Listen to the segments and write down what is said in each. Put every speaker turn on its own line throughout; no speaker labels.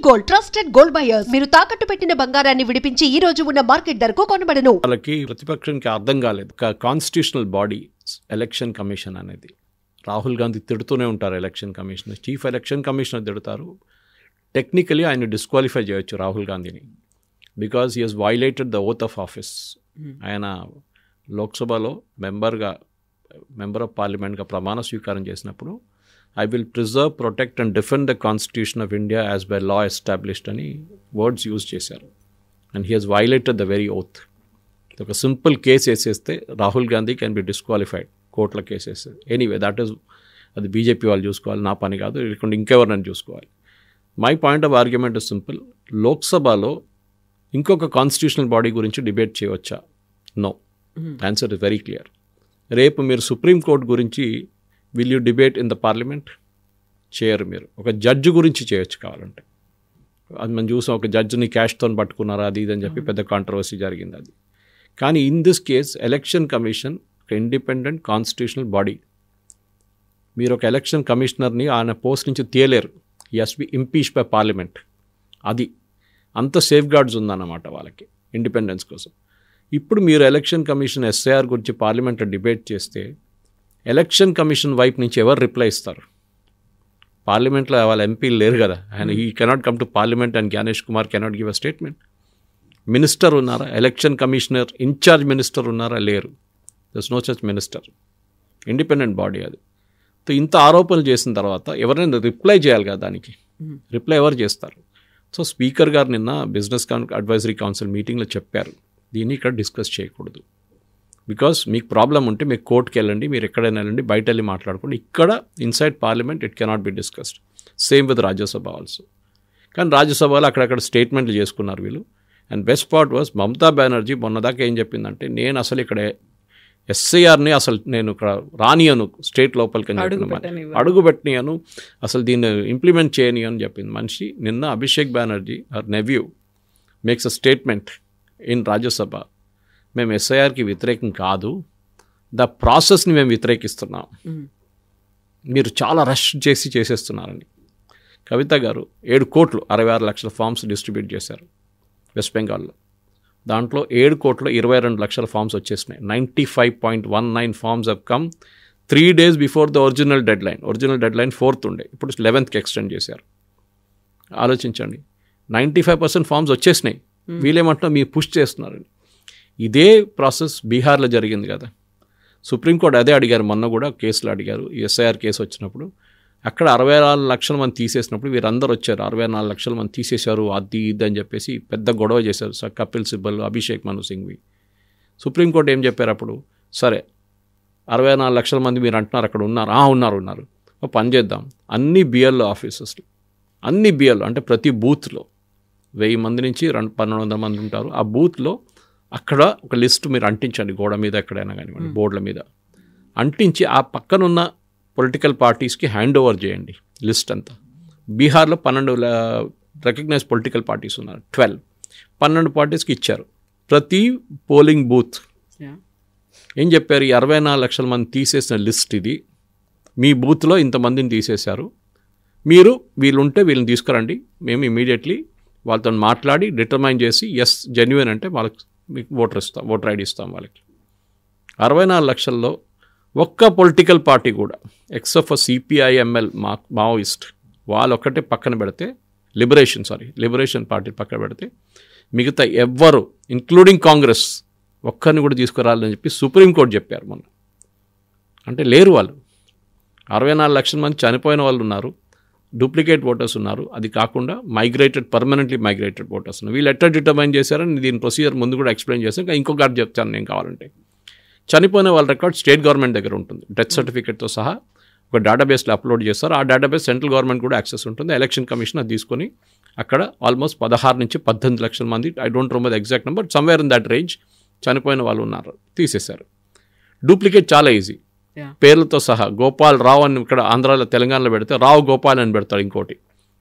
Gold trusted gold buyers. మీరు తాకట్టు పెట్టిన బంగారాన్ని విడిపించి ఈ రోజు ఉన్న మార్కెట్ ధరకు కొనబడను.
వాళ్ళకి ప్రతిపక్షానికి అర్థం కాలేదు. కాన్స్టిట్యూషనల్ బాడీ ఎలక్షన్ కమిషన్ అనేది. రాహుల్ గాంధీ తిడుతూనే ఉంటారు election commissioner, chief election commissioner తిడతారు. టెక్నికలీ ఆయన డిస్క్వాలిఫై చేయొచ్చు రాహుల్ గాంధీని, because he has violated the oath of office. ఆయన లోక్సభలో మెంబర్ ఆఫ్ పార్లమెంట్గా ప్రమాణ స్వీకారం చేసినప్పుడు I will preserve, protect and defend the Constitution of India as by law established అని వర్డ్స్ యూజ్ చేశారు. And he has violated the very oath. ఒక simple case వేసేస్తే Rahul Gandhi can be disqualified, కోర్టుల కేసు వేసేది. Anyway that is, అది BJP వాళ్ళు చూసుకోవాలి, నా పని కాదు, లేకుంటే ఇంకెవరినైనా చూసుకోవాలి. My point of argument is simple. లోక్సభలో ఇంకొక కాన్స్టిట్యూషనల్ బాడీ గురించి డిబేట్ చేయవచ్చా? No. Answer is very clear. రేపు మీరు సుప్రీంకోర్టు గురించి will you debate in the parliament? చేయరు. మీరు ఒక జడ్జి గురించి చేయొచ్చు కావాలంటే. అది మనం చూసాం, ఒక జడ్జిని క్యాష్తో పట్టుకున్నారా అది ఇది అని చెప్పి పెద్ద కాంట్రవర్సీ జరిగింది అది. కానీ in this case election commission ఒక ఇండిపెండెంట్ కాన్స్టిట్యూషనల్ బాడీ. మీరు ఒక ఎలక్షన్ కమిషనర్ని ఆయన పోస్ట్ నుంచి తీయలేరు. He has be impeach by parliament. అది అంత సేఫ్ గార్డ్స్ ఉందన్నమాట వాళ్ళకి ఇండిపెండెన్స్ కోసం. ఇప్పుడు మీరు ఎలక్షన్ కమిషన్ ఎస్ఐఆర్ గురించి పార్లమెంట్లో డిబేట్ చేస్తే ఎలక్షన్ కమిషన్ వైపు నుంచి ఎవరు రిప్లై ఇస్తారు? పార్లమెంట్లో వాళ్ళ ఎంపీలు లేరు కదా. ఆయన ఈ cannot come to parliament and Gyanesh Kumar cannot give a statement. Minister ఉన్నారా? ఎలక్షన్ కమిషనర్ ఇన్ఛార్జ్ మినిస్టర్ ఉన్నారా? లేరు. There's no such minister. Independent body అది. ఇంత ఆరోపణలు చేసిన తర్వాత ఎవరైనా రిప్లై చేయాలి కదా దానికి. రిప్లై ఎవరు చేస్తారు? సో స్పీకర్ గారు నిన్న బిజినెస్ అడ్వైజరీ కౌన్సిల్ మీటింగ్లో చెప్పారు, దీన్ని ఇక్కడ డిస్కస్ చేయకూడదు. బికాస్ మీకు ప్రాబ్లం ఉంటే మీకు కోర్టుకి వెళ్ళండి, మీరు ఎక్కడైనా వెళ్ళండి, బయట వెళ్ళి మాట్లాడుకోండి. ఇక్కడ inside parliament it cannot be discussed. Same with Rajya Sabha also. కానీ రాజ్యసభలో అక్కడక్కడ స్టేట్మెంట్లు చేసుకున్నారు వీళ్ళు. And best part was Mamata Banerjee మొన్నదాకా ఏం చెప్పిందంటే, నేను అసలు ఇక్కడ ఎస్ఐఆర్ని అసలు నేను ఇక్కడ రానియను, స్టేట్ లోపలికి అని చెప్పిన అడుగుపెట్టినను, అసలు దీన్ని ఇంప్లిమెంట్ చేయని అని చెప్పింది మనిషి. నిన్న Abhishek Banerjee her nephew makes a statement in Rajya Sabha, మేము ఎస్ఐఆర్కి వ్యతిరేకం కాదు, ద ప్రాసెస్ని మేము వ్యతిరేకిస్తున్నాం, మీరు చాలా రష్ చేసేస్తున్నారని. కవిత గారు 7 కోట్లు 66 లక్షల ఫామ్స్ డిస్ట్రిబ్యూట్ చేశారు వెస్ట్ బెంగాల్లో. దాంట్లో 7 కోట్ల 22 లక్షల ఫామ్స్ వచ్చేసినాయి. 95.19 forms have come 3 days before the original deadline. Original deadline 4th ఉండే, ఇప్పుడు 11th ఎక్స్టెండ్ చేశారు. ఆలోచించండి, 95% ఫామ్స్ వచ్చేసినాయి. వీళ్ళేమంటున్నా మీరు పుష్ చేస్తున్నారని. ఇదే ప్రాసెస్ బీహార్లో జరిగింది కదా. సుప్రీంకోర్టు అదే అడిగారు, మొన్న కూడా కేసులు అడిగారు. ఎస్ఐఆర్ కేసు వచ్చినప్పుడు అక్కడ 64 లక్షల మంది తీసేసినప్పుడు వీరందరూ వచ్చారు, 64 లక్షల మంది తీసేశారు అది ఇది అని చెప్పేసి పెద్ద గొడవ చేశారు. కపిల్ సిబ్బల్, అభిషేక్ మను సింఘ్వి. సుప్రీంకోర్టు ఏం చెప్పారు అప్పుడు? సరే 64 లక్షల మంది మీరు అంటున్నారు అక్కడ ఉన్నారు, ఒక పని చేద్దాం, అన్ని బిఎల్ఓ ఆఫీసెస్లో, అన్ని బిఎల్ఓ అంటే ప్రతి బూత్లో 1000 మంది నుంచి 1200 మంది ఉంటారు. ఆ బూత్లో అక్కడ ఒక లిస్ట్ మీరు అంటించండి, గోడ మీద ఎక్కడైనా కానివ్వండి, బోర్డుల మీద అంటించి ఆ పక్కనున్న పొలిటికల్ పార్టీస్కి హ్యాండ్ ఓవర్ చేయండి లిస్ట్ అంతా. బీహార్లో 12 రికగ్నైజ్ పొలిటికల్ పార్టీస్ ఉన్నారు, 12 పార్టీస్కి ఇచ్చారు. ప్రతి పోలింగ్ బూత్ ఏం చెప్పారు? 64 లక్షల మంది తీసేసిన లిస్ట్ ఇది, మీ బూత్లో ఇంతమందిని తీసేశారు, మీరు వీళ్ళుంటే వీళ్ళని తీసుకురండి, మేము ఇమీడియట్లీ వాళ్ళతో మాట్లాడి డిటర్మైన్ చేసి ఎస్ జెన్యున్ అంటే వాళ్ళకి మీకు ఓటర్ ఐడి ఇస్తాం వాళ్ళకి. 64 లక్షల్లో ఒక్క పొలిటికల్ పార్టీ కూడా ఎక్సెప్ట్ ఫర్ సిపిఐఎంఎల్ మావోయిస్ట్ వాళ్ళొక్కటే పక్కన పెడితే, లిబరేషన్ పార్టీ పక్కన పెడితే మిగతా ఎవ్వరు ఇంక్లూడింగ్ కాంగ్రెస్ ఒక్కరిని కూడా తీసుకురాలని చెప్పి సుప్రీంకోర్టు చెప్పారు మొన్న. అంటే లేరు వాళ్ళు. 64 లక్షల మంది చనిపోయిన వాళ్ళు ఉన్నారు, డూప్లికేట్ ఓటర్స్ ఉన్నారు, అది కాకుండా పర్మనెంట్లీ మైగ్రేటెడ్ ఓటర్స్ ఉన్నారు. వీళ్ళు ఎట్లా డిటర్మైన్ చేశారని దీని ప్రొసీజర్ ముందు కూడా ఎక్స్ప్లెయిన్ చేశాను. ఇంకొకటి చెప్తాను నేను కావాలంటే. చనిపోయిన వాళ్ళ రికార్డ్ స్టేట్ గవర్నమెంట్ దగ్గర ఉంటుంది, డెత్ సర్టిఫికేట్తో సహా ఒక డేటాబేస్లో అప్లోడ్ చేస్తారు. ఆ డేటాబేస్ సెంట్రల్ గవర్నమెంట్ కూడా యాక్సెస్ ఉంటుంది. ఎలక్షన్ కమిషన్ అది తీసుకొని అక్కడ ఆల్మోస్ట్ 16 నుంచి 18 లక్షల మంది, I don't remember the exact number, somewhere in that range చనిపోయిన వాళ్ళు ఉన్నారు, తీసేశారు. డూప్లికేట్ చాలా ఈజీ, పేర్లతో సహా గోపాల్ రావు అని ఇక్కడ ఆంధ్రాలో తెలంగాణలో పెడితే రావు గోపాల్ అని పెడతాడు ఇంకోటి.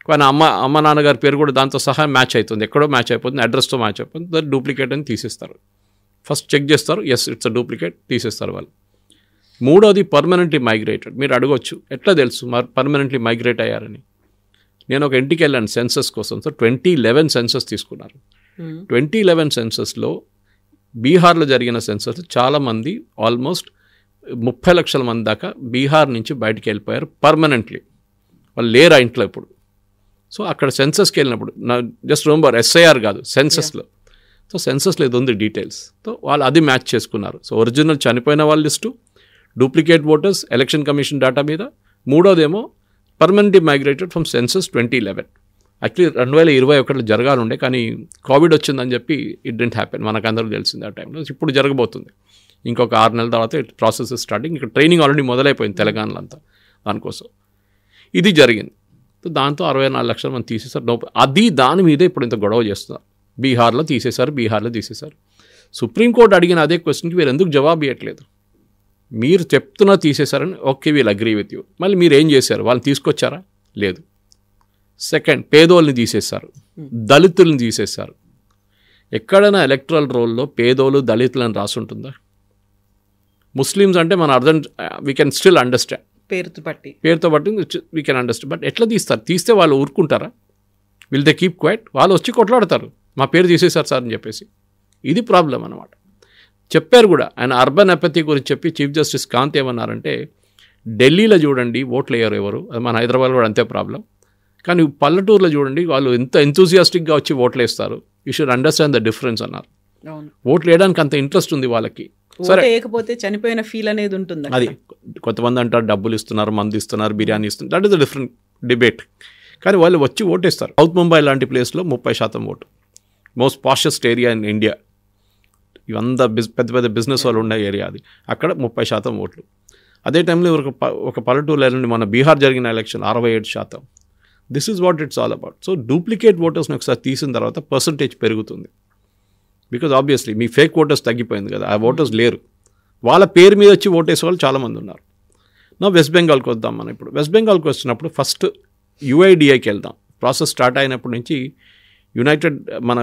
కానీ అమ్మ నాన్నగారి పేరు కూడా దాంతో సహా మ్యాచ్ అవుతుంది, ఎక్కడో మ్యాచ్ అయిపోతుంది, అడ్రస్తో మ్యాచ్ అయిపోతుంది, దాన్ని డూప్లికేట్ అని తీసేస్తారు. ఫస్ట్ చెక్ చేస్తారు, ఎస్ ఇట్స్ అ డూప్లికేట్, తీసేస్తారు వాళ్ళు. మూడోది పర్మనెంట్లీ మైగ్రేటెడ్. మీరు అడగొచ్చు ఎట్లా తెలుసు మరి పర్మనెంట్లీ మైగ్రేట్ అయ్యారని. నేను ఒక ఇంటికి వెళ్ళాను సెన్సస్ కోసం. సో 2011 సెన్సస్ తీసుకున్నారు. 2011 సెన్సస్లో బీహార్లో జరిగిన సెన్సస్ చాలామంది ఆల్మోస్ట్ 30 లక్షల మంది దాకా బీహార్ నుంచి బయటికి వెళ్ళిపోయారు పర్మనెంట్లీ. వాళ్ళు లేరు ఆ ఇంట్లో ఇప్పుడు. సో అక్కడ సెన్సస్కి వెళ్ళినప్పుడు జస్ట్ రిమెంబర్ SIR కాదు, సెన్సస్లో. సో సెన్సస్లో ఇది ఉంది డీటెయిల్స్. సో వాళ్ళు అది మ్యాచ్ చేసుకున్నారు. సో ఒరిజినల్ చనిపోయిన వాళ్ళ list, duplicate voters election commission data మీద, మూడోదేమో permanently migrated from census 2011. Actually 2021లో జరగాలండే, కానీ కోవిడ్ వచ్చిందని చెప్పి ఇట్ డెంట్ హ్యాపెన్. మనకు అందరూ తెలిసింది ఆ టైంలో. ఇప్పుడు జరగబోతుంది ఇంకొక 6 నెలల తర్వాత. Process starting. ఇక్కడ ట్రైనింగ్ ఆల్రెడీ మొదలైపోయింది తెలంగాణలో అంతా దానికోసం. ఇది జరిగింది. సో దాంతో 64 లక్షల మంది తీసేశారు. అది దాని మీదే ఇప్పుడు ఇంత గొడవ చేస్తున్నారు. బీహార్లో తీసేశారు. సుప్రీంకోర్టు అడిగిన అదే క్వశ్చన్కి మీరు ఎందుకు జవాబు ఇవ్వట్లేదు? మీరు చెప్తున్నా తీసేశారని, okay we'll agree with you. మళ్ళీ మీరు ఏం చేశారు? వాళ్ళని తీసుకొచ్చారా? లేదు. సెకండ్, పేదోళ్ళని తీసేశారు, దళితుల్ని తీసేశారు. ఎక్కడైనా ఎలక్ట్రల్ రోల్లో పేదోళ్ళు దళితులని రాసి ఉంటుందా? ముస్లిమ్స్ అంటే మన అర్థం వీ కెన్ స్టిల్ అండర్స్టాండ్, పేరుతో బట్టి వీ కెన్ అండర్స్టాండ్. బట్ ఎట్లా తీస్తారు? తీస్తే వాళ్ళు ఊరుకుంటారా? Will they keep quiet? వాళ్ళు వచ్చి కొట్లాడతారు, మా పేరు తీసేశారు సార్ అని చెప్పేసి. ఇది ప్రాబ్లం అన్నమాట. చెప్పారు కూడా ఆయన అర్బన్ అపతి గురించి చెప్పి చీఫ్ జస్టిస్ కాంత్ ఏమన్నారంటే, ఢిల్లీలో చూడండి ఓట్లు వేయరు ఎవరు, అది మన హైదరాబాద్లో కూడా అంతే ప్రాబ్లం. కానీ పల్లెటూరులో చూడండి వాళ్ళు ఎంత ఎంతూజియాస్టిక్గా వచ్చి ఓట్లు వేస్తారు. You should understand the difference అన్నారు. ఓట్లు వేయడానికి అంత ఇంట్రెస్ట్ ఉంది వాళ్ళకి. సరే,
లేకపోతే చనిపోయిన ఫీల్ అనేది ఉంటుంది.
అది కొంతమంది అంటారు డబ్బులు ఇస్తున్నారు, మందు ఇస్తున్నారు, బిర్యానీ ఇస్తున్నారు, that is the different debate. కానీ వాళ్ళు వచ్చి ఓటేస్తారు. సౌత్ ముంబై లాంటి ప్లేస్లో 30% vote, most poshest area in India. ఇవంతా పెద్ద పెద్ద బిజినెస్ వాళ్ళు ఉండే ఏరియా అది. అక్కడ 30% ఓట్లు. అదే టైంలో ఒక పల్లెటూరులో నుండి మన బీహార్ జరిగిన election 67%. This is what it's all about. So duplicate ఓటర్స్ని ఒకసారి తీసిన తర్వాత పర్సంటేజ్ పెరుగుతుంది. బికాజ్ ఆబ్వియస్లీ మీ ఫేక్ ఓటర్స్ తగ్గిపోయింది కదా, ఆ ఓటర్స్ లేరు. వాళ్ళ పేరు మీద వచ్చి ఓటేసే వాళ్ళు చాలామంది ఉన్నారు. నా వెస్ట్ బెంగాల్కి వద్దాం. మనం ఇప్పుడు వెస్ట్ బెంగాల్కి వచ్చినప్పుడు ఫస్ట్ UIDAకి వెళ్దాం. ప్రాసెస్ స్టార్ట్ అయినప్పటి నుంచి యునైటెడ్ మన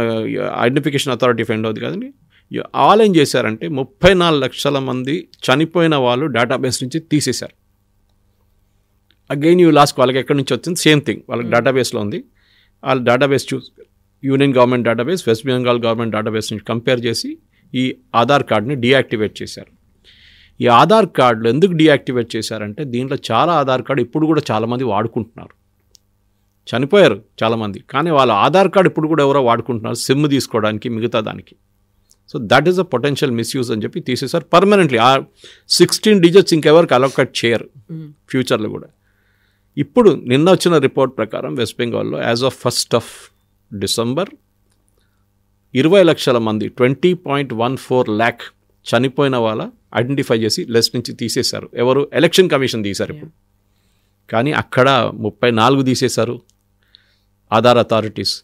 ఐడెంటిఫికేషన్ అథారిటీ ఫెండ్ అవుతుంది కదండి. వాళ్ళు ఏం చేశారంటే 34 లక్షల మంది చనిపోయిన వాళ్ళు డేటాబేస్ నుంచి తీసేశారు. అగైన్ యూ లాస్ట్ వాళ్ళకి ఎక్కడి నుంచి వచ్చింది సేమ్ థింగ్, వాళ్ళకి డేటాబేస్లో ఉంది. వాళ్ళ database union government database, west Bengal government database నుంచి కంపేర్ చేసి ఈ ఆధార్ కార్డ్ని డీయాక్టివేట్ చేశారు. ఈ ఆధార్ కార్డులు ఎందుకు డీయాక్టివేట్ చేశారంటే, దీంట్లో చాలా ఆధార్ కార్డు ఇప్పుడు కూడా చాలామంది వాడుకుంటున్నారు. చనిపోయారు చాలామంది, కానీ వాళ్ళ ఆధార్ కార్డు ఇప్పుడు కూడా ఎవరో వాడుకుంటున్నారు సిమ్ తీసుకోవడానికి, మిగతా దానికి. So that is a potential misuse అని చెప్పి తీసేశారు పర్మనెంట్లీ. ఆ 16 డిజిట్స్ ఇంకెవరికి అలొకేట్ చేయరు ఫ్యూచర్లో కూడా. ఇప్పుడు నిన్న వచ్చిన రిపోర్ట్ ప్రకారం వెస్ట్ బెంగాల్లో యాజ్ ఆఫ్ 1 డిసెంబర్ 20 లక్షల మంది 20.14 lakh చనిపోయిన వాళ్ళ ఐడెంటిఫై చేసి లిస్ట్ నుంచి తీసేశారు. ఎవరు? ఎలక్షన్ కమిషన్ తీశారు ఇప్పుడు. కానీ అక్కడ 34 తీసేశారు ఆధార్ అథారిటీస్,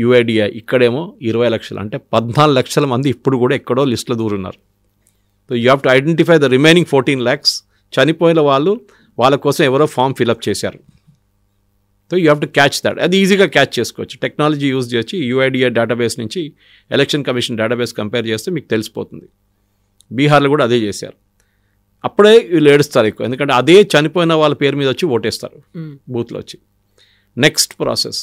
UIDAI. ఇక్కడేమో 20 లక్షలు, అంటే 14 లక్షల మంది ఇప్పుడు కూడా ఎక్కడో లిస్టులో దూరున్నారు. So you have to identify the remaining 14 lakhs. చనిపోయిన వాళ్ళు వాళ్ళ కోసం ఎవరో ఫామ్ ఫిలప్ చేశారు. So you have to catch that. అది ఈజీగా క్యాచ్ చేసుకోవచ్చు. టెక్నాలజీ యూజ్ చేసి UIDAI డేటాబేస్ నుంచి ఎలక్షన్ కమిషన్ డేటాబేస్ కంపేర్ చేస్తే మీకు తెలిసిపోతుంది. బీహార్లో కూడా అదే చేశారు. అప్పుడే వీళ్ళు ఏడుస్తారు ఎక్కువ, ఎందుకంటే అదే చనిపోయిన వాళ్ళ పేరు మీద వచ్చి ఓటేస్తారు బూత్లో వచ్చి. నెక్స్ట్ ప్రాసెస్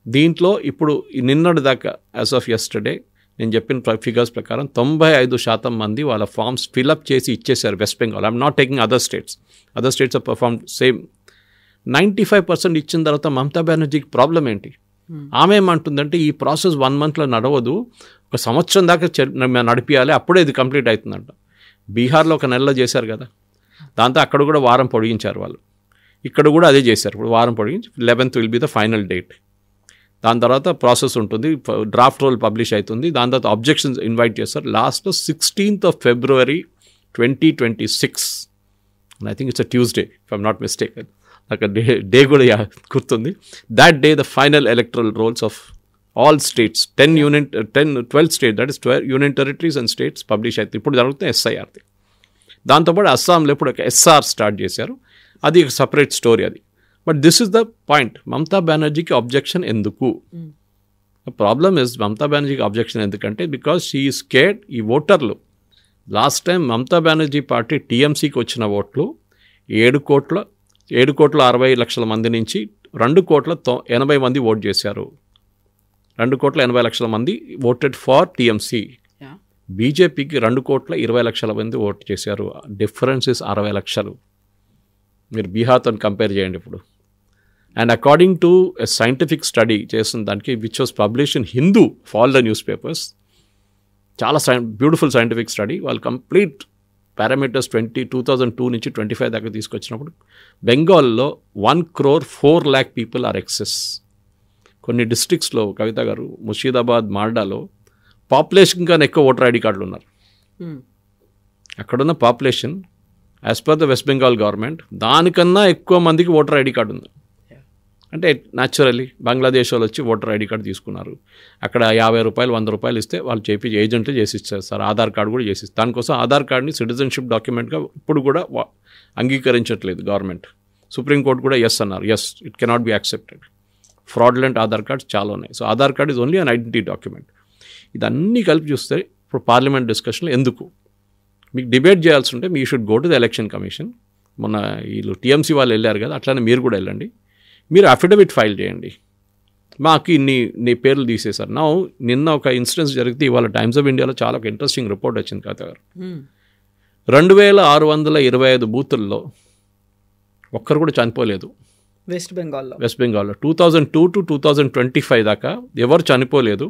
దీంట్లో ఇప్పుడు నిన్నటి దాకా యాజ్ ఆఫ్ యెస్టర్డే నేను చెప్పిన ఫిగర్స్ ప్రకారం 95% మంది వాళ్ళ ఫామ్స్ ఫిలప్ చేసి ఇచ్చేశారు West Bengal. I'm not taking other states are perform same. 95% ఇచ్చిన తర్వాత మమతా బెనర్జీకి ప్రాబ్లం ఏంటి? ఆమె ఏమంటుందంటే ఈ ప్రాసెస్ 1 monthలో నడవదు, 1 సంవత్సరం దాకా నడిపియాలి, అప్పుడే ఇది కంప్లీట్ అవుతుందంట. బీహార్లో 1 నెలలో చేశారు కదా, దాంతో అక్కడ కూడా వారం పొడిగించారు వాళ్ళు. ఇక్కడ కూడా అదే చేశారు. ఇప్పుడు వారం పొడిగించి 11th will be the final date. దాని తర్వాత ప్రాసెస్ ఉంటుంది, డ్రాఫ్ట్ రోల్ పబ్లిష్ అవుతుంది, దాని తర్వాత అబ్జెక్షన్స్ ఇన్వైట్ చేస్తారు. లాస్ట్లో 16th February 2026, I think it's a Tuesday if I'm not mistaken, నాకు డే కూడా గుర్తుంది. That day the final electoral roles of all states 12 states, that is 12 union territories and states publish అవుతుంది. ఇప్పుడు జరుగుతుంది SIRది. దాంతోపాటు అస్సాంలో ఇప్పుడు ఒక SR స్టార్ట్ చేశారు, అది ఒక సపరేట్ స్టోరీ అది. But this is the point. Mamata బెనర్జీకి అబ్జెక్షన్ ఎందుకు? ద ప్రాబ్లమ్ ఇస్ మమతా బెనర్జీకి అబ్జెక్షన్ ఎందుకంటే బికాజ్ షీ ఈజ్ స్కేర్డ్. ఈ ఓటర్లు last time Mamata Banerjee party TMCకి వచ్చిన ఓట్లు 7 కోట్ల 60 లక్షల మంది నుంచి 2,80,00,000 మంది ఓట్ చేశారు. 2,80,00,000 మంది ఓటెడ్ ఫార్ టీఎంసీ. బీజేపీకి 2,20,00,000 మంది ఓట్ చేశారు. డిఫరెన్స్ ఇస్ 60 లక్షలు. మీరు బీహార్తో కంపేర్ చేయండి ఇప్పుడు. And according to a scientific study చేసిన దానికి which was publish in Hindu all the news papers, చాలా బ్యూటిఫుల్ సైంటిఫిక్ స్టడీ. వాళ్ళు కంప్లీట్ పారామీటర్స్ 2002 నుంచి 25 దాకా తీసుకొచ్చినప్పుడు బెంగాల్లో 1,04,00,000 పీపుల్ ఆర్ ఎక్సెస్. కొన్ని డిస్ట్రిక్ట్స్లో కవిత గారు, ముర్షిదాబాద్, మాల్డాలో పాపులేషన్ కన్నా ఎక్కువ ఓటర్ ఐడి కార్డులు ఉన్నారు. అక్కడున్న population as per the West Bengal government దానికన్నా ఎక్కువ మందికి ఓటర్ ఐడి కార్డు ఉంది. అంటే న్యాచురల్లీ బంగ్లాదేశ్ వాళ్ళు వచ్చి ఓటర్ ఐడి కార్డు తీసుకున్నారు. అక్కడ 50 రూపాయలు 100 రూపాయలు ఇస్తే వాళ్ళు ఏజెంట్లు చేసి ఇస్తారు సార్. ఆధార్ కార్డు కూడా చేసి ఇస్తారు. దానికోసం ఆధార్ కార్డుని సిటిజన్షిప్ డాక్యుమెంట్గా ఇప్పుడు కూడా అంగీకరించట్లేదు గవర్నమెంట్. సుప్రీంకోర్టు కూడా ఎస్ అన్నారు. Yes, it cannot be accepted. Fraudulent Aadhaar cards చాలా ఉన్నాయి. So Aadhaar card is only an identity document. ఇదన్నీ కలిపి చూస్తే ఇప్పుడు పార్లమెంట్ డిస్కషన్లో ఎందుకు మీకు డిబేట్ చేయాల్సి ఉంటే మీ should go to the election commission. మొన్న వీళ్ళు టీఎంసీ వాళ్ళు వెళ్ళారు కదా, అట్లానే మీరు కూడా వెళ్ళండి. మీరు అఫిడవిట్ ఫైల్ చేయండి. మాకు నీ పేర్లు తీసేశారు. నిన్న ఒక ఇన్సిడెన్స్ జరిగితే ఇవాళ టైమ్స్ ఆఫ్ ఇండియాలో చాలా ఒక ఇంట్రెస్టింగ్ రిపోర్ట్ వచ్చింది కథ గారు. 2,625 బూతుల్లో ఒక్కరు కూడా చనిపోలేదు
వెస్ట్ బెంగాల్లో.
2002 to 2025 దాకా ఎవరు చనిపోలేదు,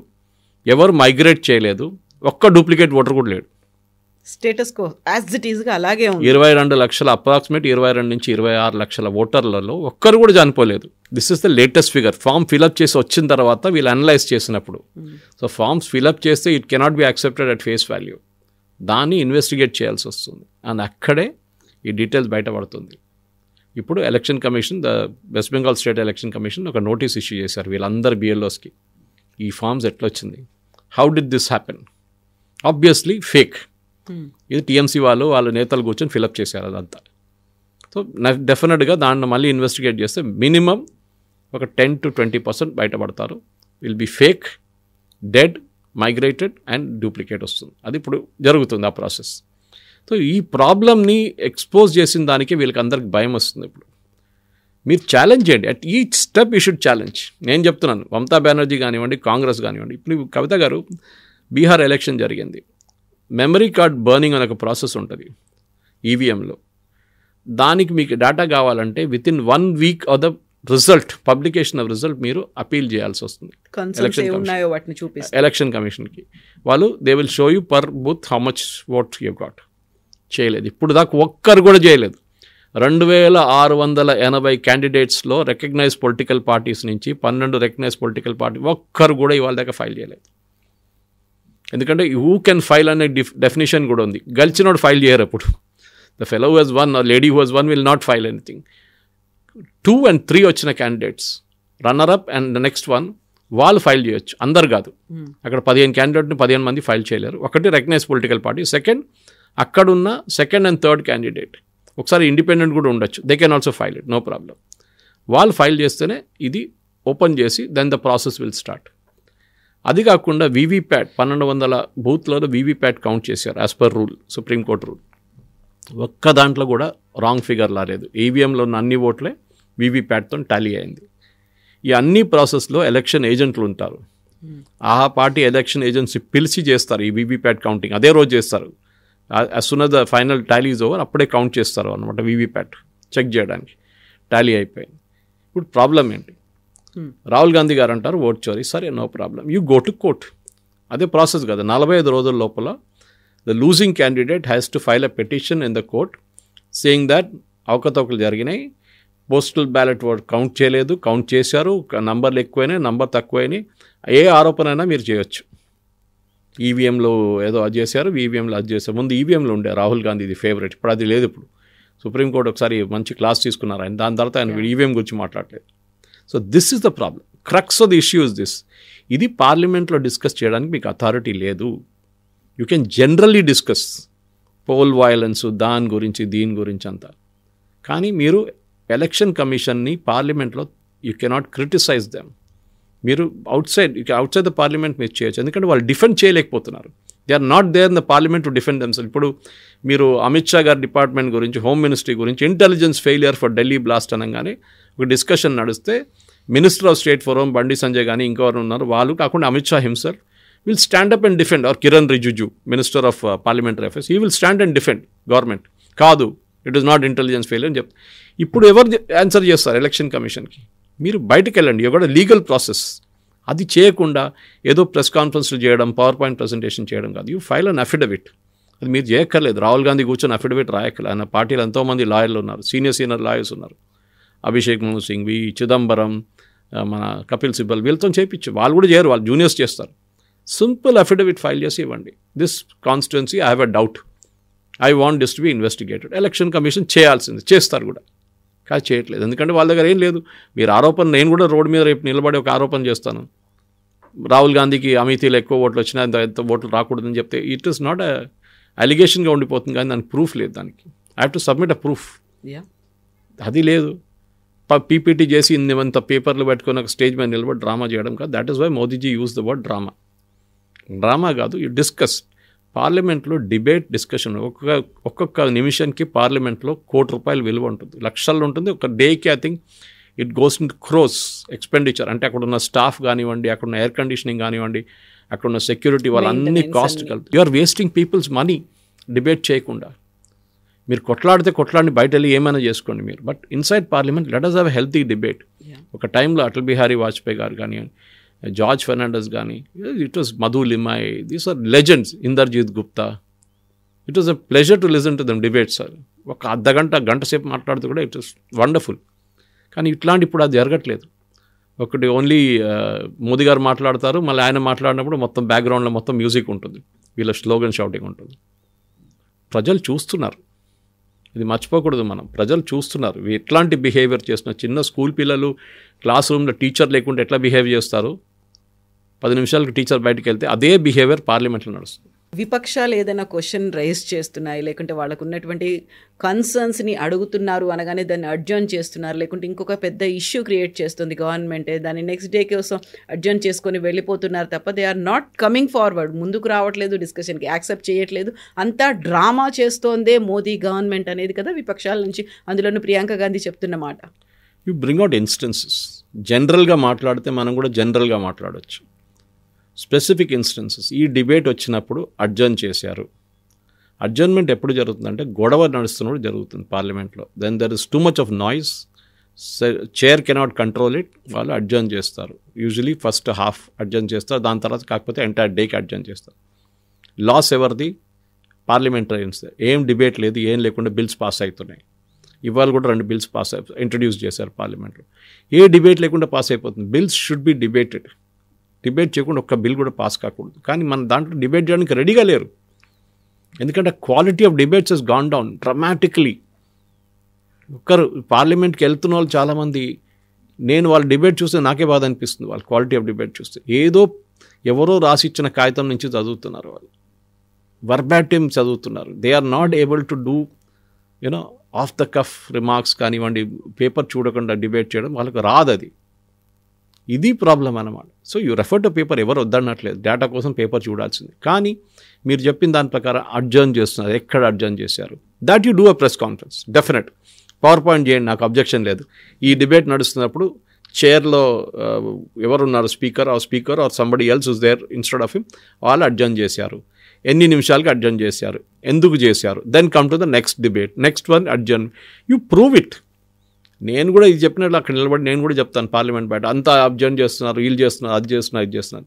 ఎవరు మైగ్రేట్ చేయలేదు, ఒక్క డూప్లికేట్ ఓటర్ కూడా లేడు.
స్టేటస్ కో యాజ్ ఇట్ ఈస్గా అలాగే ఉంది.
22 లక్షల అప్రాక్సిమేట్ 22 నుంచి 26 లక్షల ఓటర్లలో ఒక్కరు కూడా చనిపోలేదు. This is the latest figure. Form fill up చేసి వచ్చిన తర్వాత వీళ్ళు అనలైజ్ చేసినప్పుడు. సో ఫామ్స్ ఫిలప్ చేస్తే it cannot be accepted at face value. దాన్ని ఇన్వెస్టిగేట్ చేయాల్సి వస్తుంది. అండ్ అక్కడే ఈ డీటెయిల్స్ బయటపడుతుంది. ఇప్పుడు election commission, the West Bengal state election commission ఒక నోటీస్ ఇష్యూ చేశారు వీళ్ళందరి బిఎల్ఓస్కి. ఈ ఫామ్స్ ఎట్లా వచ్చింది, how did this happen? Obviously fake. ఇది టీఎంసీ వాళ్ళ నేతలు కూర్చొని ఫిలప్ చేశారు అదంతా. సో డెఫినెట్గా దాన్ని మళ్ళీ ఇన్వెస్టిగేట్ చేస్తే మినిమం ఒక 10 to 20% బయటపడతారు. Will be fake, dead, migrated and duplicate వస్తుంది. అది ఇప్పుడు జరుగుతుంది ఆ ప్రాసెస్. సో ఈ ప్రాబ్లమ్ని ఎక్స్పోజ్ చేసిన దానికి వీళ్ళకి అందరికి భయం వస్తుంది. ఇప్పుడు మీరు ఛాలెంజ్ చేయండి. At each step you should challenge. నేను చెప్తున్నాను, మమతా బెనర్జీ కానివ్వండి, కాంగ్రెస్ కానివ్వండి. ఇప్పుడు కవిత గారు, బీహార్ ఎలక్షన్ జరిగింది. మెమరీ కార్డ్ బర్నింగ్ అనే ఒక ప్రాసెస్ ఉంటుంది ఈవీఎంలో. దానికి మీకు డేటా కావాలంటే within 1 week of the result, publication of result మీరు అపీల్ చేయాల్సి వస్తుంది ఎలక్షన్ కమిషన్కి. వాళ్ళు they will show you per booth how much vote you got. చేయలేదు ఇప్పుడు దాకా, ఒక్కరు కూడా చేయలేదు. 2,680 క్యాండిడేట్స్లో రికగ్నైజ్ పొలిటికల్ పార్టీస్ నుంచి 12 రికగ్నైజ్ పొలిటికల్ పార్టీ ఒక్కరు కూడా ఇవాళ దాకా ఫైల్ చేయలేదు. ఎందుకంటే హూ కెన్ ఫైల్ అనే డెఫినేషన్ కూడా ఉంది. గెలిచినోడు ఫైల్ చేయరు. అప్పుడు the fellow who has won or lady who has won will not file anything. 2 and 3 వచ్చిన candidates, runner up and the next one, వాళ్ళు ఫైల్ చేయొచ్చు, అందరు కాదు. అక్కడ 15 క్యాండిడేట్ని 15 మంది ఫైల్ చేయలేరు. ఒకటి రికగ్నైజ్ పొలిటికల్ పార్టీ, సెకండ్ అక్కడున్న సెకండ్ అండ్ థర్డ్ క్యాండిడేట్, ఒకసారి ఇండిపెండెంట్ కూడా ఉండొచ్చు, they can also file it, no problem. వాళ్ళు ఫైల్ చేస్తేనే ఇది ఓపెన్ చేసి then the process will start. అది కాకుండా వీవీప్యాట్ 1200 బూత్లలో వీవీప్యాట్ కౌంట్ చేశారు as per rule, supreme court rule. ఒక్క దాంట్లో కూడా రాంగ్ ఫిగర్ రాలేదు. ఈవీఎంలో ఉన్న అన్ని ఓట్లే వీవీప్యాట్తో టాలీ అయింది. ఈ అన్ని ప్రాసెస్లో ఎలక్షన్ ఏజెంట్లు ఉంటారు. ఆ పార్టీ ఎలక్షన్ ఏజెన్సీ పిలిచి చేస్తారు ఈ వీవీప్యాట్ కౌంటింగ్. అదే రోజు చేస్తారు. As soon as the final Tally is over, అప్పుడే కౌంట్ చేస్తారు అనమాట వీవీప్యాట్ చెక్ చేయడానికి. టాలీ అయిపోయింది. ఇప్పుడు ప్రాబ్లం ఏంటి? రాహుల్ గాంధీ గారు అంటారు ఓట్ చోరీ. సరే, no problem, you go to court. అదే ప్రాసెస్ కదా. 45 రోజుల లోపల the losing candidate has to file a petition in the court saying that అవకతవకలు జరిగినాయి, పోస్టల్ బ్యాలెట్ ఓట్ కౌంట్ చేయలేదు, కౌంట్ చేశారు, నంబర్లు ఎక్కువైనాయి, నంబర్ తక్కువైనాయి, ఏ ఆరోపణ అయినా మీరు చేయొచ్చు. ఈవీఎంలో ఏదో అది చేశారు, ఈవీఎంలో అది చేశారు. ముందు ఈవీఎంలో ఉండే రాహుల్ గాంధీది ఫేవరెట్, ఇప్పుడు అది లేదు. ఇప్పుడు సుప్రీంకోర్టు ఒకసారి మంచి క్లాస్ తీసుకున్నారు ఆయన, దాని తర్వాత ఆయన ఈవీఎం గురించి మాట్లాడలేదు. So this is the problem. Crux of the issue is this. ఇది పార్లమెంట్లో డిస్కస్ చేయడానికి మీకు అథారిటీ లేదు. You can generally discuss poll violence, దాని గురించి దీని గురించి అంతా. కానీ మీరు ఎలక్షన్ కమిషన్ని పార్లమెంట్లో యూ కెనాట్ క్రిటిసైజ్ దెమ్. మీరు అవుట్ సైడ్ ద పార్లమెంట్ మీరు చేయొచ్చు, ఎందుకంటే వాళ్ళు డిఫెండ్ చేయలేకపోతున్నారు. They are not there in the parliament to defend themselves. ఇప్పుడు మీరు అమిత్ షా గారి డిపార్ట్మెంట్ గురించి, హోమ్ మినిస్ట్రీ గురించి intelligence failure for Delhi blast అనగానే ఒక డిస్కషన్ నడిస్తే minister of state forum Bandi Sanjay కానీ ఇంకెవరు ఉన్నారు, వాళ్ళు కాకుండా Amit Shah himself will stand up and defend, or Kiran Rijiju minister of parliamentary affairs, he will stand and defend government. కాదు, it is not intelligence failure అని చెప్తారు. ఇప్పుడు ఎవరు ఆన్సర్ చేస్తారు ఎలక్షన్ కమిషన్కి? మీరు బయటకు వెళ్ళండి, కూడా లీగల్ ప్రాసెస్. అది చేయకుండా ఏదో ప్రెస్ కాన్ఫరెన్స్లు చేయడం, పవర్ పాయింట్ ప్రజెంటేషన్ చేయడం కాదు. You file an affidavit. అది మీరు చేయక్కర్లేదు. రాహుల్ గాంధీ కూర్చొని అఫిడవిట్ రాయక్కర్లేదు. ఆయన పార్టీలో ఎంతోమంది లాయర్లు ఉన్నారు, సీనియర్ లాయర్స్ ఉన్నారు. అభిషేక్ మను సింగ్, చిదంబరం, మన కపిల్ సిబ్బల్, వీళ్ళతో చేయించు. వాళ్ళు కూడా చేయరు, వాళ్ళు జూనియర్స్ చేస్తారు. సింపుల్ అఫిడవిట్ ఫైల్ చేసి ఇవ్వండి. This constituency I have a doubt, I want this to be investigated. Election commission చేయాల్సింది, చేస్తారు కూడా. కాదు చేయట్లేదు, ఎందుకంటే వాళ్ళ దగ్గర ఏం లేదు. మీరు ఆరోపణ, నేను కూడా రోడ్డు మీద రేపు నిలబడి ఒక ఆరోపణ చేస్తాను, రాహుల్ గాంధీకి అమితీలో ఎక్కువ ఓట్లు వచ్చినా ఎంత ఓట్లు రాకూడదని చెప్తే ఇట్ ఈస్ నాట్ అలిగేషన్గా ఉండిపోతుంది, కానీ దానికి ప్రూఫ్ లేదు. దానికి I have to submit a proof. అది లేదు. పీపీటీ చేసి ఇంత పేపర్లు పెట్టుకొని ఒక స్టేజ్ మీద నిలబడి డ్రామా చేయడం కాదు. That is why Modiji use the word drama. Drama కాదు, యూ డిస్కస్. పార్లమెంట్లో డిబేట్, డిస్కషన్. ఒక్కొక్క నిమిషానికి పార్లమెంట్లో ₹1,00,00,000 విలువ ఉంటుంది, లక్షల్లో ఉంటుంది. ఒక డేకి I think it goes in crores expenditure. అంటే అక్కడ ఉన్న స్టాఫ్ కానివ్వండి, అక్కడ ఉన్న ఎయిర్ కండిషనింగ్ కానివ్వండి, అక్కడ ఉన్న సెక్యూరిటీ, వాళ్ళన్నీ కాస్ట్ కలిపి you are wasting people's money debate చేయకుండా. మీరు కొట్లాడిని బయట వెళ్ళి ఏమైనా చేసుకోండి మీరు, but inside parliament let us have a healthy debate. ఒక టైంలో అటల్ బిహారీ వాజ్పేయి గారు కానీ, జార్జ్ ఫెర్నాండెస్ కానీ, it was Madhu Limaye, these are legends, Inderjit Gupta. It was a pleasure to listen to them debates. Sir ఒక గంట సేపు మాట్లాడుతూ కూడా ఇట్ వాస్ వండర్ఫుల్. కానీ ఇట్లాంటి ఇప్పుడు అది జరగట్లేదు. ఒకటి ఓన్లీ మోదీ గారు మాట్లాడతారు, మళ్ళీ ఆయన మాట్లాడినప్పుడు మొత్తం బ్యాక్గ్రౌండ్లో మొత్తం మ్యూజిక్ ఉంటుంది, వీళ్ళ స్లోగన్ షౌటింగ్ ఉంటుంది. ప్రజలు చూస్తున్నారు, ఇది మర్చిపోకూడదు మనం. ప్రజలు చూస్తున్నారు ఎట్లాంటి బిహేవియర్ చేస్తున్నారు. చిన్న స్కూల్ పిల్లలు క్లాస్ రూమ్లో టీచర్ లేకుండా ఎట్లా బిహేవ్ చేస్తారు, 10 నిమిషాలకు టీచర్ బయటకు వెళ్తే అదే బిహేవియర్ పార్లమెంట్లో నడుస్తుంది.
విపక్షాలు ఏదైనా క్వశ్చన్ రైజ్ చేస్తున్నాయి, లేకుంటే వాళ్ళకు ఉన్నటువంటి కన్సర్న్స్ని అడుగుతున్నారు అనగానే దాన్ని అడ్జర్న్ చేస్తున్నారు, లేకుంటే ఇంకొక పెద్ద ఇష్యూ క్రియేట్ చేస్తుంది గవర్నమెంటే, దాన్ని నెక్స్ట్ డే కోసం అడ్జర్న్ చేసుకొని వెళ్ళిపోతున్నారు తప్ప they are not coming forward. ముందుకు రావట్లేదు, డిస్కషన్కి యాక్సెప్ట్ చేయట్లేదు. అంతా డ్రామా చేస్తోందే మోదీ గవర్నమెంట్ అనేది కదా విపక్షాల నుంచి, అందులోనూ ప్రియాంక గాంధీ చెప్తున్న మాట.
You bring out instances. జనరల్గా మాట్లాడితే మనం కూడా జనరల్గా మాట్లాడవచ్చు. Specific instances. ఈ డిబేట్ వచ్చినప్పుడు అడ్జర్న్ చేశారు. అడ్జర్న్మెంట్ ఎప్పుడు జరుగుతుందంటే గొడవ నడుస్తున్నప్పుడు జరుగుతుంది పార్లమెంట్లో. Then there is too much of noise, chair cannot control it, వాళ్ళు అడ్జర్న్ చేస్తారు. యూజువలీ ఫస్ట్ హాఫ్ అడ్జర్న్ చేస్తారు, దాని తర్వాత కాకపోతే ఎంటైర్ డేకి అడ్జర్న్ చేస్తారు. లాస్ ఎవరిది? పార్లమెంటరియన్స్. ఏం డిబేట్ లేదు, ఏం లేకుండా బిల్స్ పాస్ అవుతున్నాయి. ఇవాళ కూడా 2 బిల్స్ ఇంట్రడ్యూస్ చేశారు పార్లమెంట్లో. ఏ డిబేట్ లేకుండా పాస్ అయిపోతుంది. Bills should be debated. Debate చేయకుండా ఒక్క బిల్ కూడా పాస్ కాకూడదు. కానీ మన దాంట్లో డిబేట్ చేయడానికి రెడీగా లేరు, ఎందుకంటే quality of debates has gone down dramatically. ఒక్కరు పార్లమెంట్కి వెళ్తున్న వాళ్ళు చాలామంది, నేను వాళ్ళ డిబేట్ చూస్తే నాకే బాధ అనిపిస్తుంది. వాళ్ళ క్వాలిటీ ఆఫ్ డిబేట్ చూస్తే ఏదో ఎవరో రాసిచ్చిన కాగితం నుంచి చదువుతున్నారు, వాళ్ళు వర్బాటిమ్ చదువుతున్నారు. They are not able to do you know off the cuff remarks కానివ్వండి, పేపర్ చూడకుండా డిబేట్ చేయడం వాళ్ళకు రాదు. అది ఇది ప్రాబ్లం అన్నమాట. So you refer to paper, ఎవరు వద్దన్నట్లేదు, డేటా కోసం పేపర్ చూడాల్సింది. కానీ మీరు చెప్పిన దాని ప్రకారం అడ్జర్న్ చేస్తున్నారు. ఎక్కడ అడ్జర్న్ చేశారు? That you do a press conference. Definite PowerPoint చేయండి, నాకు అబ్జెక్షన్ లేదు. ఈ డిబేట్ నడుస్తున్నప్పుడు చైర్లో ఎవరున్నారు, speaker or somebody else is there instead of him, వాళ్ళు అడ్జర్న్ చేశారు. ఎన్ని నిమిషాలకి అడ్జర్న్ చేశారు, ఎందుకు చేశారు, then come to the next debate, next one adjourn. You prove it. నేను కూడా ఇది చెప్పినట్లు అక్కడ నిలబడి నేను కూడా చెప్తాను పార్లమెంట్ బయట, అంతా అబ్జర్న్ చేస్తున్నారు, వీళ్ళు చేస్తున్నారు, అది చేస్తున్నారు, ఇది చేస్తున్నారు.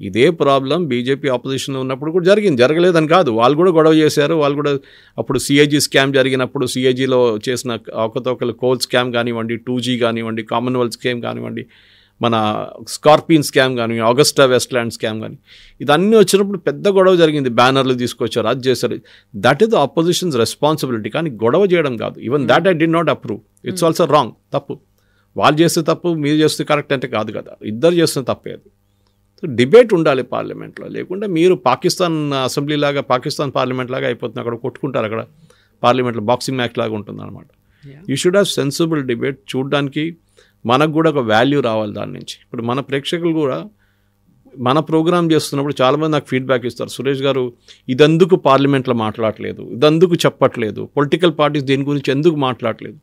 ఇదే ప్రాబ్లం బీజేపీ ఆపోజిషన్లో ఉన్నప్పుడు కూడా జరిగింది. జరగలేదని కాదు, వాళ్ళు కూడా గొడవ చేశారు. వాళ్ళు కూడా అప్పుడు సిఐజీ స్కామ్ జరిగినప్పుడు సిఐజీలో చేసిన ఒకతొకరు కోల్ స్కామ్ కానివ్వండి, 2G కానివ్వండి, కామన్వెల్త్ స్కామ్ కానివ్వండి, మన స్కార్పియన్ స్కామ్ కానీ, ఆగస్టా వెస్ట్లాండ్ స్కామ్ కానీ, ఇదన్నీ వచ్చినప్పుడు పెద్ద గొడవ జరిగింది. బ్యానర్లు తీసుకొచ్చారు, అది చేశారు. That is the oppositions responsibility. కానీ గొడవ చేయడం కాదు. Even that I did not approve. It's also wrong, తప్పు. వాళ్ళు చేస్తే తప్పు, మీరు చేస్తే కరెక్ట్ అంటే కాదు కదా, ఇద్దరు చేస్తున్న తప్పే అది. సో డిబేట్ ఉండాలి పార్లమెంట్లో, లేకుంటే మీరు పాకిస్తాన్ అసెంబ్లీ లాగా, పాకిస్తాన్ పార్లమెంట్ లాగా అయిపోతుంది. అక్కడ కొట్టుకుంటారు, అక్కడ పార్లమెంట్లో బాక్సింగ్ మ్యాచ్ లాగా ఉంటుంది అనమాట. You should have sensible debate. చూడడానికి మనకు కూడా ఒక వాల్యూ రావాలి దాని నుంచి. ఇప్పుడు మన ప్రేక్షకులు కూడా మన ప్రోగ్రామ్ చేస్తున్నప్పుడు చాలామంది నాకు ఫీడ్బ్యాక్ ఇస్తారు, సురేష్ గారు ఇదందుకు పార్లమెంట్లో మాట్లాడలేదు, ఇదందుకు చెప్పట్లేదు, పొలిటికల్ పార్టీస్ దీని గురించి ఎందుకు మాట్లాడలేదు.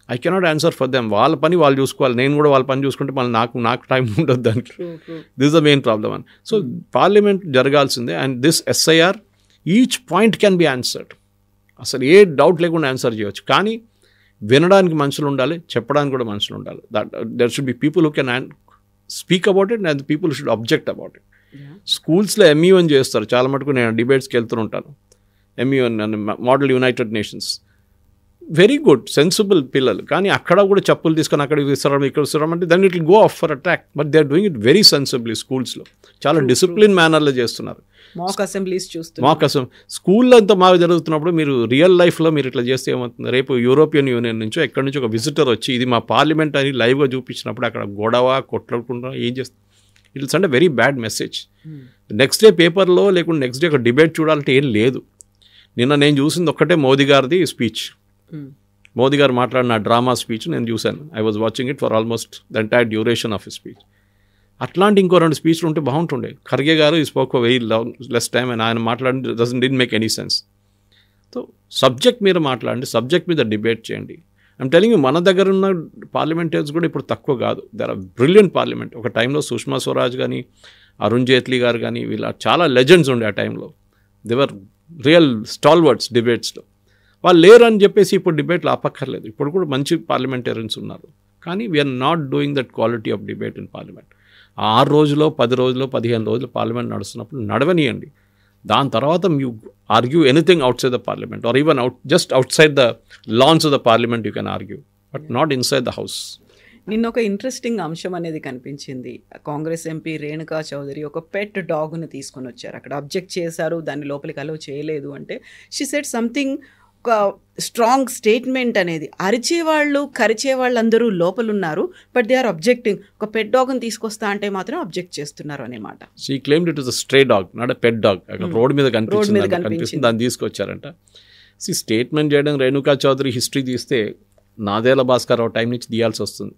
I cannot answer for them. వాళ్ళ పని వాళ్ళు చూసుకోవాలి, నేను కూడా వాళ్ళ పని చూసుకుంటే మళ్ళీ నాకు టైం ఉండదు దానికి. This is the main problem అని. సో పార్లమెంట్ జరగాల్సిందే. And this SIR each point can be answered. అసలు ఏ డౌట్ లేకుండా ఆన్సర్ చేయవచ్చు. కానీ వినడానికి మనుషులు ఉండాలి, చెప్పడానికి కూడా మనుషులు ఉండాలి. That should be people who can speak about it and people should object about it. స్కూల్స్లో MUN చేస్తారు చాలా మటుకు. నేను డిబేట్స్కి వెళ్తుంటాను. MUN model United nations, very good sensible పిల్లలు. కానీ అక్కడ కూడా చెప్పులు తీసుకొని అక్కడికి విసరడం ఇక్కడ విసరడం అంటే then it will go off for a track. But they are doing it very sensibly. స్కూల్స్లో చాలా డిసిప్లిన్ మేనర్లో చేస్తున్నారు.
మాక్ అసెంబ్లీస్
స్కూల్లో అంతా మాకు జరుగుతున్నప్పుడు మీరు రియల్ లైఫ్లో మీరు ఇట్లా చేస్తే ఏమవుతుంది, రేపు యూరోపియన్ యూనియన్ నుంచో ఎక్కడి నుంచి ఒక విజిటర్ వచ్చి ఇది మా పార్లమెంట్ అని లైవ్గా చూపించినప్పుడు అక్కడ గొడవ కొట్లాడుకుంటా ఏం చేస్తుంది, it will send a very bad message. Next day పేపర్లో లేకుంటే నెక్స్ట్ డే ఒక డిబేట్ చూడాలంటే ఏం లేదు. నిన్న నేను చూసింది ఒక్కటే మోదీ గారిది స్పీచ్. మోదీ గారు మాట్లాడిన డ్రామా స్పీచ్ నేను చూశాను. I was watching it for almost the entire duration of his speech. అట్లాంటి ఇంకో 2 స్పీచ్లు ఉంటే బాగుంటుండే. ఖర్గే గారు ఈ spoke very less time and ఆయన మాట్లాడి did make any sense. So subject మీద మాట్లాడండి, సబ్జెక్ట్ మీద డిబేట్ చేయండి. ఐమ్ టెలింగ్ యూ, మన దగ్గర ఉన్న పార్లమెంటరీస్ కూడా ఇప్పుడు తక్కువ కాదు. There are brilliant parliament. ఒక టైంలో సుష్మా స్వరాజ్ కానీ అరుణ్ జైట్లీ గారు కానీ వీళ్ళ చాలా లెజెండ్స్ ఉండే ఆ టైంలో. దేవర్ రియల్ స్టాల్వర్డ్స్ డిబేట్స్లో. వాళ్ళు లేరు అని చెప్పేసి ఇప్పుడు డిబేట్లు ఆపక్కర్లేదు. ఇప్పుడు కూడా మంచి పార్లమెంటేరియన్స్ ఉన్నారు. కానీ we're not doing that quality of debate in parliament. 6 రోజులో 10 రోజులో 15 రోజులు పార్లమెంట్ నడుస్తున్నప్పుడు నడవనియండి. దాని తర్వాత you argue anything outside the parliament or even just outside the lawns of the parliament you can argue, but not inside the house.
నిన్న ఒక interesting అంశం అనేది కనిపించింది. కాంగ్రెస్ ఎంపీ రేణుకా చౌదరి ఒక పెట్ డాగ్ను తీసుకొని వచ్చారు. అక్కడ అబ్జెక్ట్ చేశారు, దాన్ని లోపలికి అలో చేయలేదు అంటే షీ సెడ్ సంథింగ్, ఒక స్ట్రాంగ్ స్టేట్మెంట్ అనేది. అరిచేవాళ్ళు కరిచేవాళ్ళు అందరూ లోపలున్నారు, బట్ దే ఆర్ అబ్జెక్టింగ్. ఒక పెట్ డాగ్ని తీసుకొస్తా అంటే మాత్రం అబ్జెక్ట్ చేస్తున్నారు అనేమాట.
She claimed it is a stray dog, not a pet dog. అక్కడ రోడ్ మీద కనిపిస్తుంది, దాన్ని తీసుకొచ్చారంట. స్టేట్మెంట్ చేయడం రేణుకా చౌదరి హిస్టరీ తీస్తే నాదేళ్ల భాస్కర్ రావు టైం నుంచి తీయాల్సి వస్తుంది.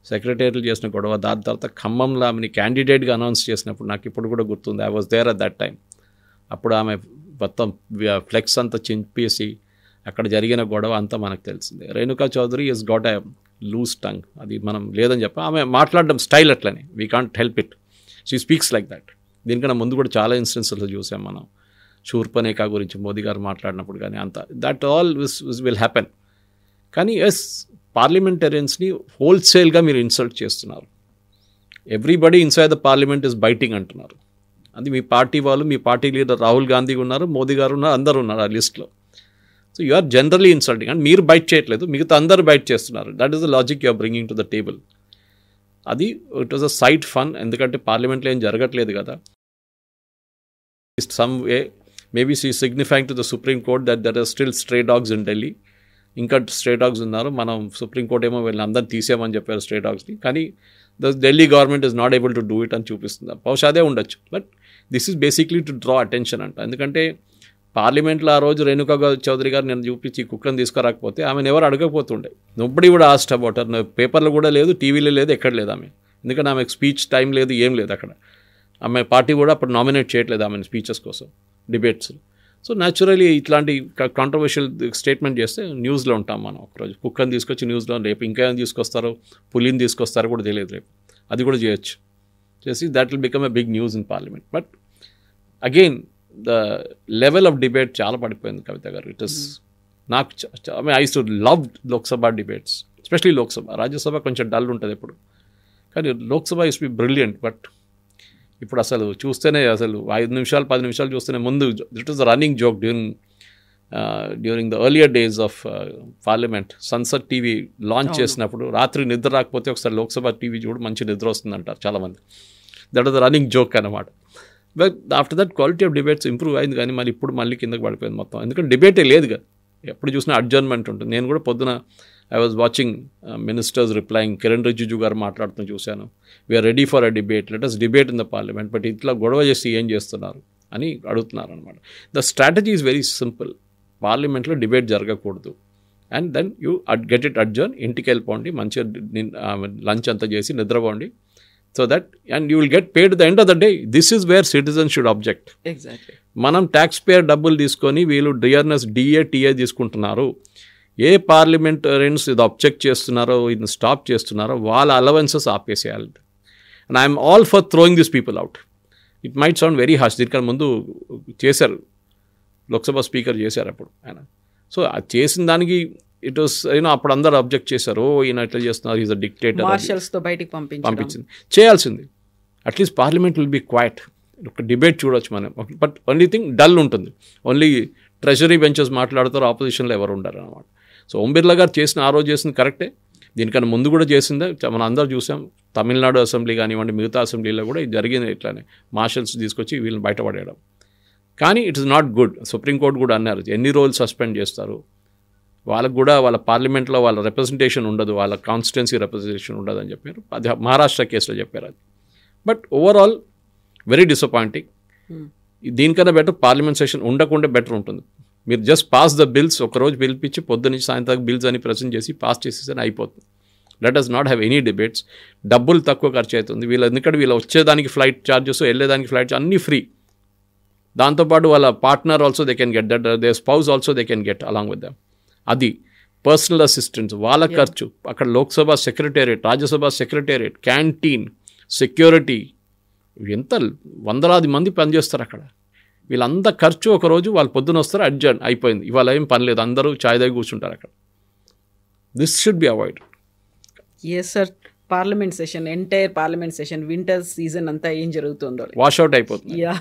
సెక్రటరీలు చేసిన గొడవ, దాని తర్వాత ఖమ్మంలో ఆమెని క్యాండిడేట్గా అనౌన్స్ చేసినప్పుడు నాకు ఇప్పుడు కూడా గుర్తుంది. I was there at that time. అప్పుడు ఆమె మొత్తం ఫ్లెక్స్ అంతా చింపేసి అక్కడ జరిగిన గొడవ అంతా మనకు తెలిసిందే. Renuka Chowdhury is got a loose tongue. అది మనం లేదని చెప్పి ఆమె మాట్లాడడం స్టైల్ అట్లనే, we can't help it. She speaks like that. దీనికన్నా ముందు కూడా చాలా ఇన్స్టెన్సెస్లో చూసాం మనం. శూర్పణఖ గురించి మోదీ గారు మాట్లాడినప్పుడు కానీ అంత దట్ ఆల్ విల్ హ్యాపెన్. కానీ ఎస్, పార్లమెంటేరియన్స్ని హోల్సేల్గా మీరు ఇన్సల్ట్ చేస్తున్నారు. Everybody inside the parliament is biting అంటున్నారు. అది మీ పార్టీ వాళ్ళు, మీ పార్టీ లీడర్ రాహుల్ గాంధీ ఉన్నారు, మోదీ గారు ఉన్నారు, అందరూ ఉన్నారు ఆ లిస్ట్లో. So you are generally insulting. And మీరు బైట్ చేయట్లేదు, మిగతా అందరూ బైట్ చేస్తున్నారు. That is the logic you are bringing to the table. అది it was a side fun. ఎందుకంటే పార్లమెంట్లో ఏం జరగట్లేదు కదా. Some way maybe she signifying to the supreme court that there are still stray dogs in Delhi. ఇంకా stray dogs ఉన్నారు, మనం supreme court ఏమో వీళ్ళని అందరినీ తీసేయమని చెప్పారు స్ట్రే డాగ్స్ని. కానీ the Delhi government is not able to do it అని చూపిస్తుంది. బహుశా అదే ఉండొచ్చు. But this is basically to draw attention అంట. ఎందుకంటే పార్లమెంట్లో ఆ రోజు రేణుకా చౌదరి గారు నేను చూపించి కుక్కను తీసుకురాకపోతే ఆమెను ఎవరు అడగకపోతుండే. నొబ్బడి కూడా ఆస్ట్ అబౌట్ హర్. పేపర్లో కూడా లేదు, టీవీలో లేదు, ఎక్కడ లేదు ఆమె. ఎందుకంటే ఆమెకు స్పీచ్ టైం లేదు, ఏం లేదు అక్కడ. ఆమె పార్టీ కూడా అప్పుడు నామినేట్ చేయట్లేదు ఆమెను స్పీచెస్ కోసం, డిబేట్స్. సో న్యాచురలీ ఇట్లాంటి కాంట్రవర్షియల్ స్టేట్మెంట్ చేస్తే న్యూస్లో ఉంటాం మనం. ఒకరోజు కుక్కని తీసుకొచ్చి న్యూస్లో, రేపు ఇంకా ఏమైనా తీసుకొస్తారో, పులిని తీసుకొస్తారో కూడా తెలియదు. రేపు అది కూడా చేయొచ్చు. చేసి that will become a big news in parliament. But again the level of debate చాలా పడిపోయింది కవిత గారు. ఇట్ ఇస్ నాకు I use to love Lok Sabha debates, especially Lok Sabha. Rajya Sabha కొంచెం డల్ ఉంటుంది ఎప్పుడు, కానీ Lok Sabha use be brilliant. But ఇప్పుడు అసలు చూస్తేనే అసలు 5 నిమిషాలు 10 నిమిషాలు చూస్తేనే ముందు it was running joke during the earlier days of parliament. Sunset TV launch చేసినప్పుడు రాత్రి నిద్ర రాకపోతే ఒకసారి లోక్సభ టీవీ చూడు, మంచి నిద్ర వస్తుందంటారు చాలామంది. That was the running joke అన్నమాట. But after that quality of debates improve అయింది, కానీ మళ్ళీ ఇప్పుడు మళ్ళీ కిందకి పడిపోయింది మొత్తం. ఎందుకంటే డిబేటే లేదు కదా, ఎప్పుడు చూసినా అడ్జర్న్మెంట్ ఉంటుంది. నేను కూడా పొద్దున I was watching ministers replying. Kiran Rijiju గారు మాట్లాడుతూ చూశాను, we are ready for a debate, let us debate in the parliament. But ఇట్లా గొడవ చేసి ఏం చేస్తున్నారు అని అడుగుతున్నారు అనమాట. The strategy is very simple. పార్లమెంట్లో డిబేట్ జరగకూడదు, and then you get it adjourn. ఇంటికి వెళ్ళిపోండి, మంచిగా లంచ్ అంతా చేసి నిద్రపోండి, so that and you will get paid the end of the day. This is wear citizen should object.
Exactly.
మనం tax payer డబ్బులు తీసుకొని వీళ్ళు డిఆర్ఎస్ టీఏ తీసుకుంటున్నారు. ఏ పార్లమెంటరియన్స్ ఇది అబ్జెక్ట్ చేస్తున్నారో, ఇది స్టాప్ చేస్తున్నారో వాళ్ళ అలవెన్సెస్ ఆపేసేయాలి. And I'm all for throwing this people out. It might sound very harsh. దీనికన్నా ముందు చేశారు, లోక్సభ స్పీకర్ చేశారు అప్పుడు ఆయన. సో అది చేసిన దానికి ఇట్ వాస్ అప్పుడు అందరు అబ్జెక్ట్ చేశారు, ఈయన ఇట్లా చేస్తున్నారు, ఈజ్ అ డిక్టేటర్,
మార్షల్స్తో బయటికి
పంపించింది. చేయాల్సింది. At least parliament will be quiet. ఒక డిబేట్ చూడొచ్చు మనం. బట్ ఓన్లీ థింగ్ డల్ ఉంటుంది. ఓన్లీ ట్రెజరీ బెంచెస్ మాట్లాడతారు, ఆపోజిషన్లో ఎవరు ఉండరు అనమాట. సో ఓం బిర్లా గారు ఆ రోజు చేసింది కరెక్టే. దీనికన్నా ముందు కూడా చేసిందే మనం అందరూ చూసాం. తమిళనాడు అసెంబ్లీ కానివ్వండి, మిగతా అసెంబ్లీలో కూడా ఇది జరిగింది. ఇట్లానే మార్షల్స్ తీసుకొచ్చి వీళ్ళని బయటపడేయడం. కానీ it is not good. Supreme court కూడా అన్నారు ఎన్ని రోజులు సస్పెండ్ చేస్తారు, వాళ్ళకు కూడా వాళ్ళ పార్లమెంట్లో వాళ్ళ రిప్రజెంటేషన్ ఉండదు, వాళ్ళ కాన్స్టిట్యున్సీ రిప్రజెంటేషన్ ఉండదు అని చెప్పారు. అది మహారాష్ట్ర కేసులో చెప్పారు అది. But overall very disappointing. దీనికన్నా బెటర్ పార్లమెంట్ సెషన్ ఉండకుండా బెటర్ ఉంటుంది. మీరు జస్ట్ పాస్ ద బిల్స్, ఒకరోజు పిలిపించి పొద్దు నుంచి సాయంత్రం బిల్స్ అని ప్రజెంట్ చేసి పాస్ చేసేసరి అయిపోతుంది. Let us not have any debates. డబ్బులు తక్కువ ఖర్చు అవుతుంది ఎందుకంటే వీళ్ళు వచ్చేదానికి ఫ్లైట్ ఛార్జెస్, వెళ్ళేదానికి ఫ్లైట్ అన్నీ ఫ్రీ. దాంతోపాటు వాళ్ళ partner also they can get that, they spouse also they can get along with them. అది పర్సనల్ అసిస్టెంట్స్, వాళ్ళ ఖర్చు, అక్కడ Lok Sabha secretariat, Rajya Sabha secretariat, canteen, security, ఎంత వందలాది మంది పనిచేస్తారు అక్కడ. వీళ్ళంతా ఖర్చు ఒకరోజు వాళ్ళు పొద్దున వస్తారు, అడ్జర్న్ అయిపోయింది, ఇవాళ ఏం పని లేదు, అందరూ చాయ్ దగ్గర కూర్చుంటారు అక్కడ. This should be avoid.
Yes sir. Parliament session, entire parliament session, winter season అంతా ఏం జరుగుతుందో
వాష్అవుట్ అయిపోతుంది.
యా.